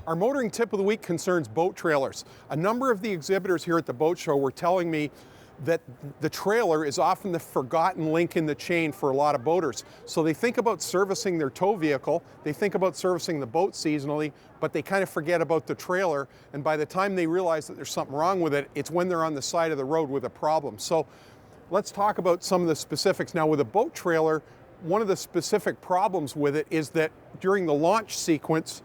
Our motoring tip of the week concerns boat trailers. A number of the exhibitors here at the boat show were telling me that the trailer is often the forgotten link in the chain for a lot of boaters. So they think about servicing their tow vehicle, they think about servicing the boat seasonally, but they kind of forget about the trailer. And by the time they realize that there's something wrong with it, it's when they're on the side of the road with a problem. So let's talk about some of the specifics. Now, with a boat trailer, one of the specific problems with it is that during the launch sequence,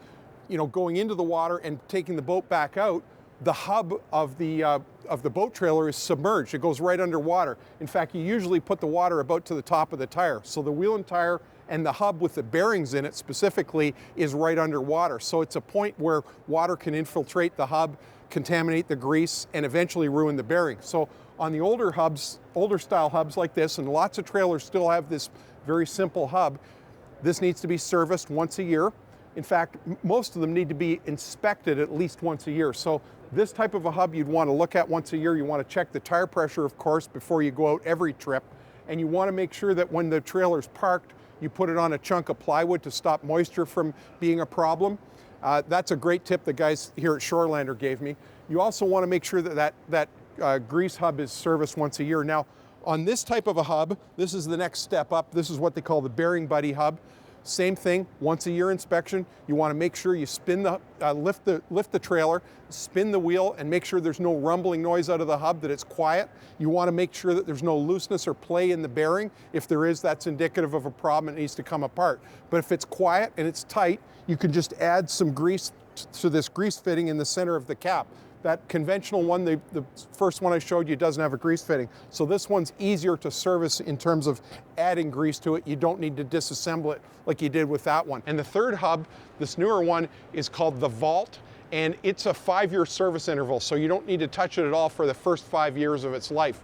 going into the water and taking the boat back out, the hub of the boat trailer is submerged. It goes right underwater. In fact, you usually put the water about to the top of the tire. So the wheel and tire and the hub with the bearings in it specifically is right underwater. So it's a point where water can infiltrate the hub, contaminate the grease, and eventually ruin the bearing. So on the older hubs, older style hubs like this, and lots of trailers still have this very simple hub, this needs to be serviced once a year. In fact, most of them need to be inspected at least once a year. So this type of a hub you'd want to look at once a year. You want to check the tire pressure, of course, before you go out every trip. And you want to make sure that when the trailer's parked, you put it on a chunk of plywood to stop moisture from being a problem. That's a great tip the guys here at Shorelander gave me. You also want to make sure that grease hub is serviced once a year. Now, on this type of a hub, this is the next step up. This is what they call the Bearing Buddy hub. Same thing, once a year inspection. You want to make sure you spin lift the trailer, spin the wheel, and make sure there's no rumbling noise out of the hub, that it's quiet. You want to make sure that there's no looseness or play in the bearing. If there is, that's indicative of a problem. It needs to come apart. But if it's quiet and it's tight, you can just add some grease to this grease fitting in the center of the cap. That conventional one, the first one I showed you, doesn't have a grease fitting. So this one's easier to service in terms of adding grease to it. You don't need to disassemble it like you did with that one. And the third hub, this newer one, is called the Vault, and it's a 5-year service interval, so you don't need to touch it at all for the first 5 years of its life.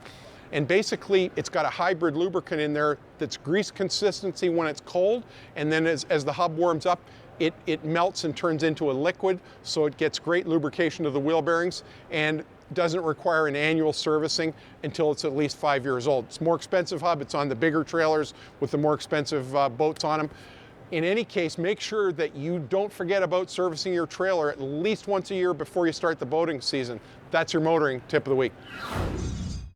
And basically, it's got a hybrid lubricant in there that's grease consistency when it's cold, and then as the hub warms up, it melts and turns into a liquid, so it gets great lubrication of the wheel bearings and doesn't require an annual servicing until it's at least 5 years old. It's a more expensive hub. It's on the bigger trailers with the more expensive boats on them. In any case, make sure that you don't forget about servicing your trailer at least once a year before you start the boating season. That's your motoring tip of the week.